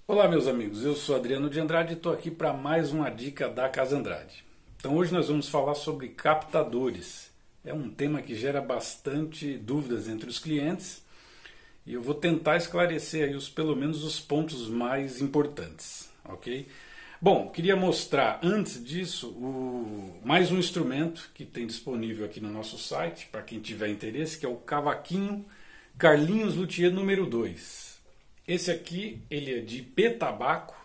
Olá, meus amigos, eu sou Adriano de Andrade e estou aqui para mais uma dica da Casa Andrade. Então hoje nós vamos falar sobre captadores. É um tema que gera bastante dúvidas entre os clientes e eu vou tentar esclarecer aí pelo menos os pontos mais importantes, ok? Bom, queria mostrar antes disso mais um instrumento que tem disponível aqui no nosso site, para quem tiver interesse, que é o cavaquinho Carlinhos Luthier número 2. Esse aqui ele é de petabaco,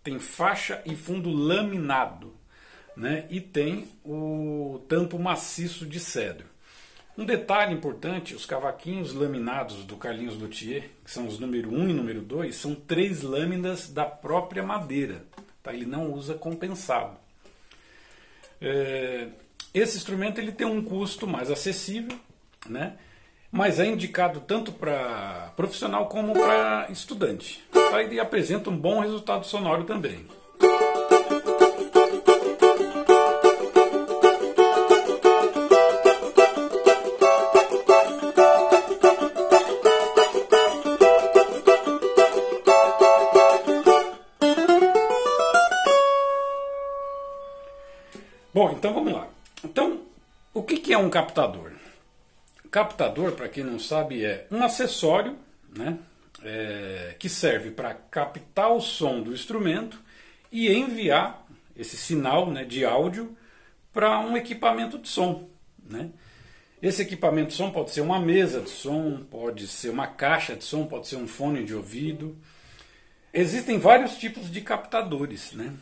tem faixa e fundo laminado, né? E tem o tampo maciço de cedro. Um detalhe importante, os cavaquinhos laminados do Carlinhos Luthier, que são os número 1 e número 2, são 3 lâminas da própria madeira, tá? Ele não usa compensado. Esse instrumento ele tem um custo mais acessível, né? Mas é indicado tanto para profissional como para estudante. Tá? E apresenta um bom resultado sonoro também. Bom, então vamos lá. Então, o que é um captador? Captador, para quem não sabe, é um acessório, né, que serve para captar o som do instrumento e enviar esse sinal, né, de áudio para um equipamento de som, né? Esse equipamento de som pode ser uma mesa de som, pode ser uma caixa de som, pode ser um fone de ouvido. Existem vários tipos de captadores, né?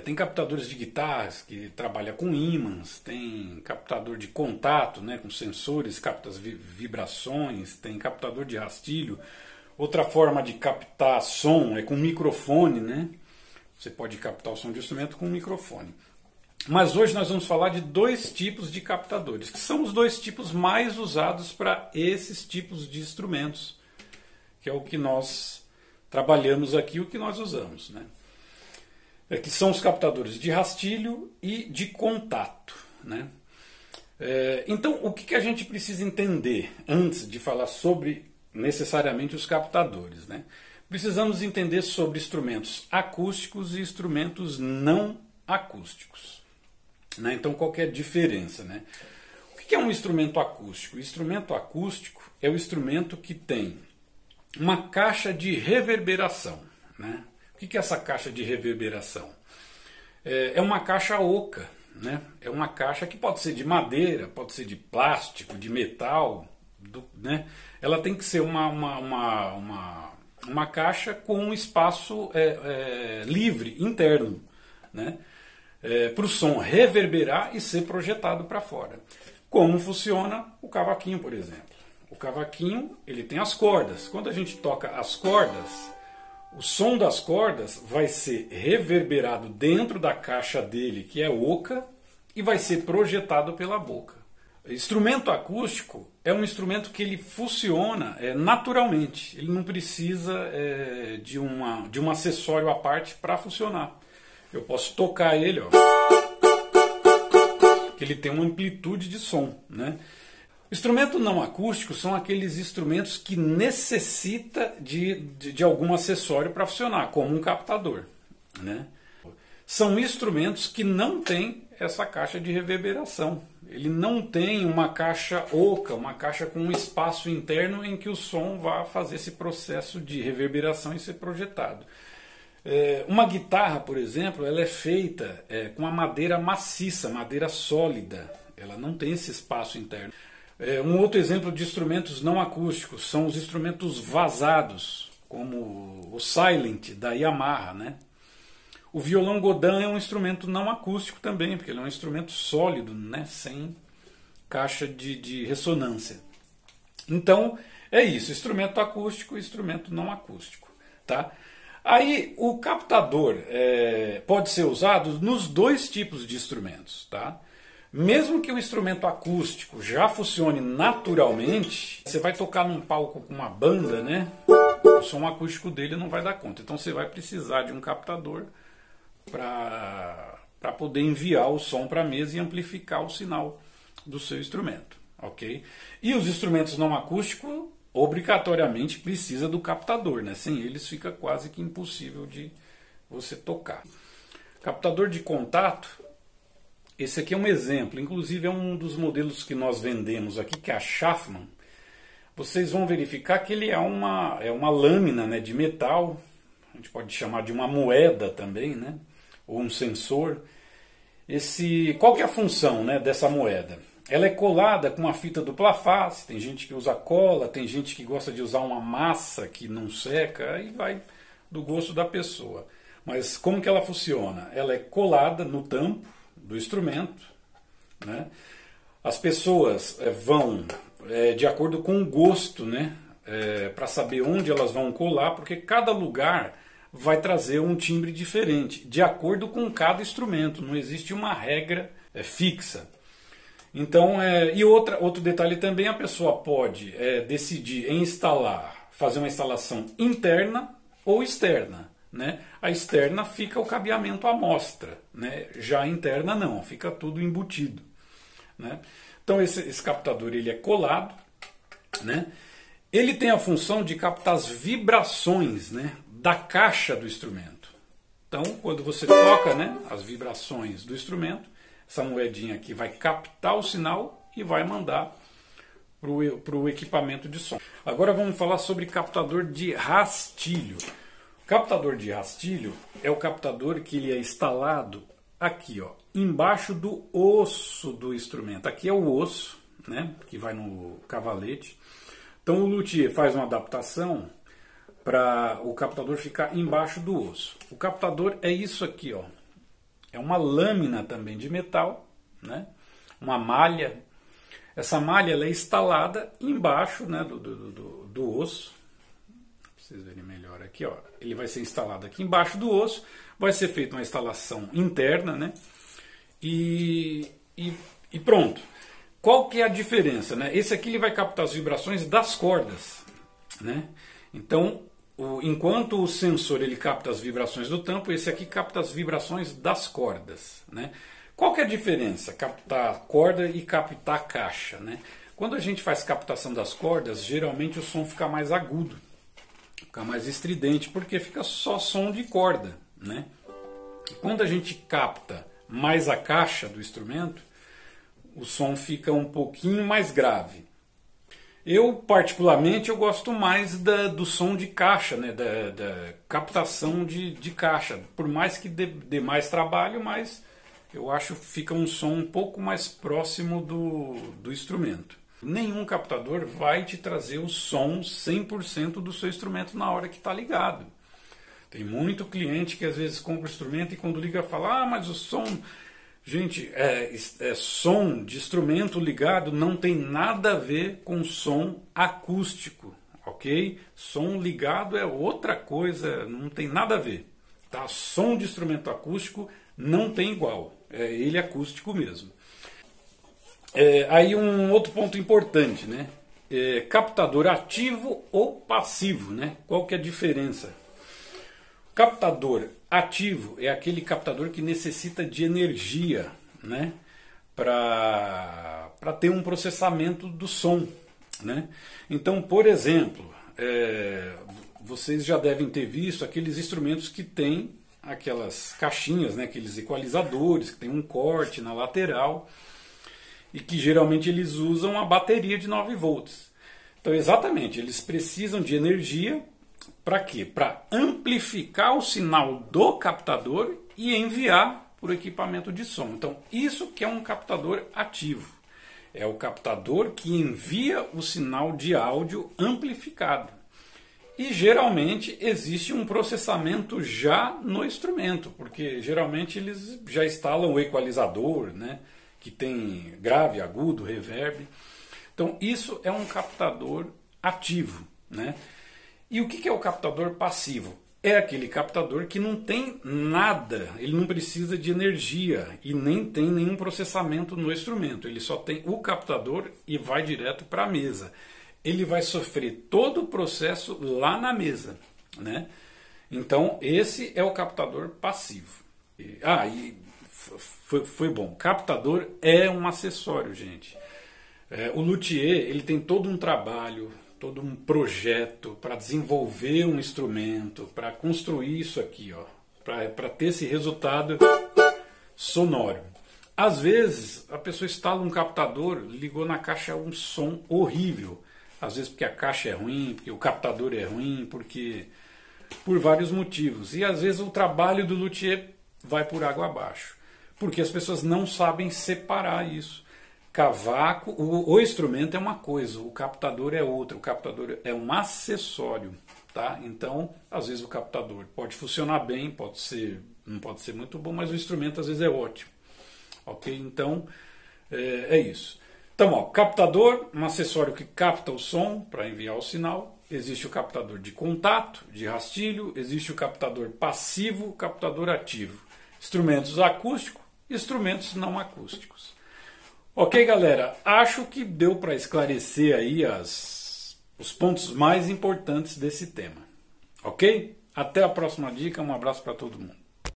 Tem captadores de guitarras que trabalham com ímãs, tem captador de contato, né, com sensores, capta as vibrações, tem captador de rastilho. Outra forma de captar som é com microfone, né? Você pode captar o som de instrumento com microfone. Mas hoje nós vamos falar de dois tipos de captadores, que são os dois tipos mais usados para esses tipos de instrumentos, que é o que nós trabalhamos aqui, o que nós usamos, né? Que são os captadores de rastilho e de contato, né? Então, o que a gente precisa entender antes de falar sobre necessariamente os captadores, né? Precisamos entender sobre instrumentos acústicos e instrumentos não acústicos, né? Então, qual que é a diferença, né? O que é um instrumento acústico? O instrumento acústico é o instrumento que tem uma caixa de reverberação, né? O que é essa caixa de reverberação? É uma caixa oca, né? É uma caixa que pode ser de madeira, pode ser de plástico, de metal, né? Ela tem que ser uma caixa com um espaço livre, interno, né? Para o som reverberar e ser projetado para fora. Como funciona o cavaquinho, por exemplo? O cavaquinho ele tem as cordas. Quando a gente toca as cordas, o som das cordas vai ser reverberado dentro da caixa dele, que é oca, e vai ser projetado pela boca. Instrumento acústico é um instrumento que ele funciona naturalmente. Ele não precisa de um acessório à parte para funcionar. Eu posso tocar ele, ó, que ele tem uma amplitude de som, né? Instrumento não acústico são aqueles instrumentos que necessita de algum acessório para funcionar, como um captador, né? São instrumentos que não têm essa caixa de reverberação. Ele não tem uma caixa oca, uma caixa com um espaço interno em que o som vá fazer esse processo de reverberação e ser projetado. Uma guitarra, por exemplo, ela é feita com uma madeira maciça, madeira sólida. Ela não tem esse espaço interno. Um outro exemplo de instrumentos não acústicos são os instrumentos vazados, como o Silent da Yamaha, né? O violão Godin é um instrumento não acústico também, porque ele é um instrumento sólido, né? Sem caixa de ressonância. Então, é isso, instrumento acústico e instrumento não acústico, tá? Aí, o captador pode ser usado nos dois tipos de instrumentos, tá? Mesmo que o instrumento acústico já funcione naturalmente, você vai tocar num palco com uma banda, né? O som acústico dele não vai dar conta. Então você vai precisar de um captador para poder enviar o som para a mesa e amplificar o sinal do seu instrumento, ok? E os instrumentos não acústicos obrigatoriamente precisa do captador, né? Sem eles fica quase que impossível de você tocar. Captador de contato, esse aqui é um exemplo, inclusive é um dos modelos que nós vendemos aqui, que é a Schaffman. Vocês vão verificar que ele é uma lâmina, né, de metal, a gente pode chamar de uma moeda também, né, ou um sensor. Qual que é a função, né, dessa moeda? Ela é colada com uma fita dupla face, tem gente que usa cola, tem gente que gosta de usar uma massa que não seca, aí vai do gosto da pessoa. Mas como que ela funciona? Ela é colada no tampo do instrumento, né? As pessoas vão de acordo com o gosto, né? Para saber onde elas vão colar, porque cada lugar vai trazer um timbre diferente, de acordo com cada instrumento, não existe uma regra fixa. Então, outro detalhe também, a pessoa pode decidir em fazer uma instalação interna ou externa, né? A externa fica o cabeamento à mostra, né? Já a interna não, fica tudo embutido, né? Então esse captador ele é colado, né? Ele tem a função de captar as vibrações, né, da caixa do instrumento. Então quando você toca, né, as vibrações do instrumento, essa moedinha aqui vai captar o sinal e vai mandar para o equipamento de som. Agora vamos falar sobre captador de rastilho. O captador de rastilho é o captador que ele é instalado aqui, ó, embaixo do osso do instrumento. Aqui é o osso, né, que vai no cavalete. Então o luthier faz uma adaptação para o captador ficar embaixo do osso. O captador é isso aqui, ó. É uma lâmina também de metal, né, uma malha. Essa malha ela é instalada embaixo, né, do osso. Vocês verem melhor aqui, ó. Ele vai ser instalado aqui embaixo do osso, vai ser feita uma instalação interna, né? E pronto. Qual que é a diferença, né? Esse aqui ele vai captar as vibrações das cordas, né? Então, enquanto o sensor ele capta as vibrações do tampo, esse aqui capta as vibrações das cordas, né? Qual que é a diferença? Captar a corda e captar a caixa, né? Quando a gente faz captação das cordas, geralmente o som fica mais agudo, fica mais estridente, porque fica só som de corda, né? Quando a gente capta mais a caixa do instrumento, o som fica um pouquinho mais grave. Eu, particularmente, eu gosto mais do som de caixa, né? da captação de caixa. Por mais que dê mais trabalho, mas eu acho que fica um som um pouco mais próximo do instrumento. Nenhum captador vai te trazer o som 100% do seu instrumento na hora que está ligado. Tem muito cliente que às vezes compra o instrumento e quando liga fala, ah, mas o som... Gente, som de instrumento ligado não tem nada a ver com som acústico, ok? Som ligado é outra coisa, não tem nada a ver. Tá? Som de instrumento acústico não tem igual, ele é acústico mesmo. Aí um outro ponto importante, né? Captador ativo ou passivo, né? Qual que é a diferença? Captador ativo é aquele captador que necessita de energia, né, para ter um processamento do som, né? Então, por exemplo, vocês já devem ter visto aqueles instrumentos que têm aquelas caixinhas, né, aqueles equalizadores que tem um corte na lateral e que geralmente eles usam a bateria de 9 volts. Então, exatamente, eles precisam de energia. Para quê? Para amplificar o sinal do captador e enviar para o equipamento de som. Então, isso que é um captador ativo. É o captador que envia o sinal de áudio amplificado. E geralmente existe um processamento já no instrumento, porque geralmente eles já instalam o equalizador, né, que tem grave, agudo, reverb. Então, isso é um captador ativo, né? E o que é o captador passivo? É aquele captador que não tem nada, ele não precisa de energia e nem tem nenhum processamento no instrumento. Ele só tem o captador e vai direto para a mesa. Ele vai sofrer todo o processo lá na mesa, né? Então esse é o captador passivo. Foi bom. Captador é um acessório, gente. O luthier ele tem todo um trabalho, todo um projeto para desenvolver um instrumento, para construir isso aqui, ó, para ter esse resultado sonoro. Às vezes a pessoa instala um captador, ligou na caixa um som horrível. Às vezes porque a caixa é ruim, porque o captador é ruim, porque por vários motivos. E às vezes o trabalho do luthier vai por água abaixo, porque as pessoas não sabem separar isso. Cavaco, o instrumento é uma coisa, o captador é outra. O captador é um acessório, tá? Então, às vezes o captador pode funcionar bem, não pode ser muito bom, mas o instrumento às vezes é ótimo. Ok? Então, é isso. Então, ó, captador, um acessório que capta o som para enviar o sinal. Existe o captador de contato, de rastilho. Existe o captador passivo, captador ativo. Instrumentos acústicos, instrumentos não acústicos. Ok, galera? Acho que deu para esclarecer aí os pontos mais importantes desse tema. Ok? Até a próxima dica. Um abraço para todo mundo.